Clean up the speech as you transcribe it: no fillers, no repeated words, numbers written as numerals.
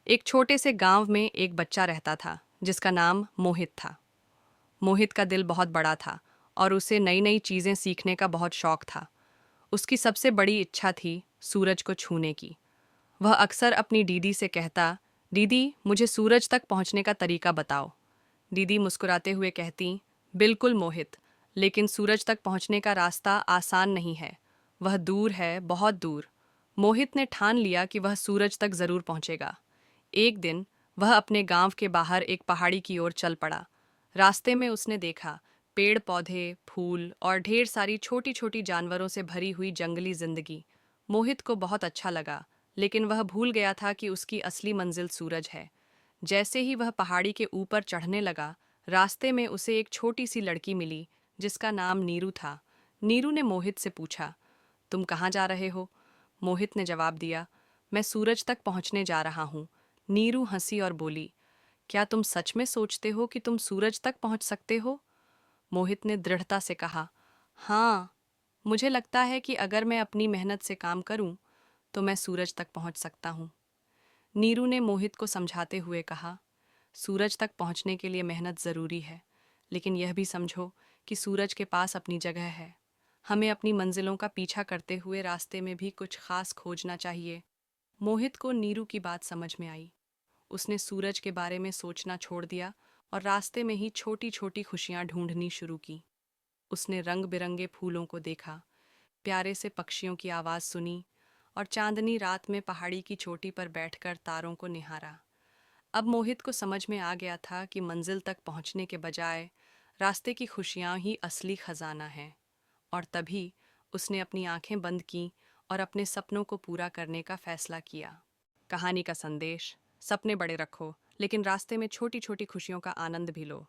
एक छोटे से गांव में एक बच्चा रहता था जिसका नाम मोहित था। मोहित का दिल बहुत बड़ा था और उसे नई नई चीज़ें सीखने का बहुत शौक था। उसकी सबसे बड़ी इच्छा थी सूरज को छूने की। वह अक्सर अपनी दीदी से कहता, दीदी मुझे सूरज तक पहुंचने का तरीका बताओ। दीदी मुस्कुराते हुए कहती, बिल्कुल मोहित, लेकिन सूरज तक पहुंचने का रास्ता आसान नहीं है। वह दूर है, बहुत दूर। मोहित ने ठान लिया कि वह सूरज तक जरूर पहुंचेगा। एक दिन वह अपने गांव के बाहर एक पहाड़ी की ओर चल पड़ा। रास्ते में उसने देखा पेड़ पौधे, फूल और ढेर सारी छोटी छोटी जानवरों से भरी हुई जंगली जिंदगी। मोहित को बहुत अच्छा लगा, लेकिन वह भूल गया था कि उसकी असली मंजिल सूरज है। जैसे ही वह पहाड़ी के ऊपर चढ़ने लगा, रास्ते में उसे एक छोटी सी लड़की मिली जिसका नाम नीरू था। नीरू ने मोहित से पूछा, तुम कहाँ जा रहे हो? मोहित ने जवाब दिया, मैं सूरज तक पहुंचने जा रहा हूँ। नीरू हंसी और बोली, क्या तुम सच में सोचते हो कि तुम सूरज तक पहुंच सकते हो? मोहित ने दृढ़ता से कहा, हाँ, मुझे लगता है कि अगर मैं अपनी मेहनत से काम करूं तो मैं सूरज तक पहुंच सकता हूं। नीरू ने मोहित को समझाते हुए कहा, सूरज तक पहुंचने के लिए मेहनत ज़रूरी है, लेकिन यह भी समझो कि सूरज के पास अपनी जगह है। हमें अपनी मंजिलों का पीछा करते हुए रास्ते में भी कुछ खास खोजना चाहिए। मोहित को नीरू की बात समझ में आई। उसने सूरज के बारे में सोचना छोड़ दिया और रास्ते में ही छोटी छोटी खुशियां ढूंढनी शुरू की। उसने रंग बिरंगे फूलों को देखा, प्यारे से पक्षियों की आवाज़ सुनी और चांदनी रात में पहाड़ी की चोटी पर बैठकर तारों को निहारा। अब मोहित को समझ में आ गया था कि मंजिल तक पहुंचने के बजाय रास्ते की खुशियां ही असली खजाना हैं। और तभी उसने अपनी आंखें बंद की और अपने सपनों को पूरा करने का फैसला किया। कहानी का संदेश, सपने बड़े रखो, लेकिन रास्ते में छोटी छोटी खुशियों का आनंद भी लो।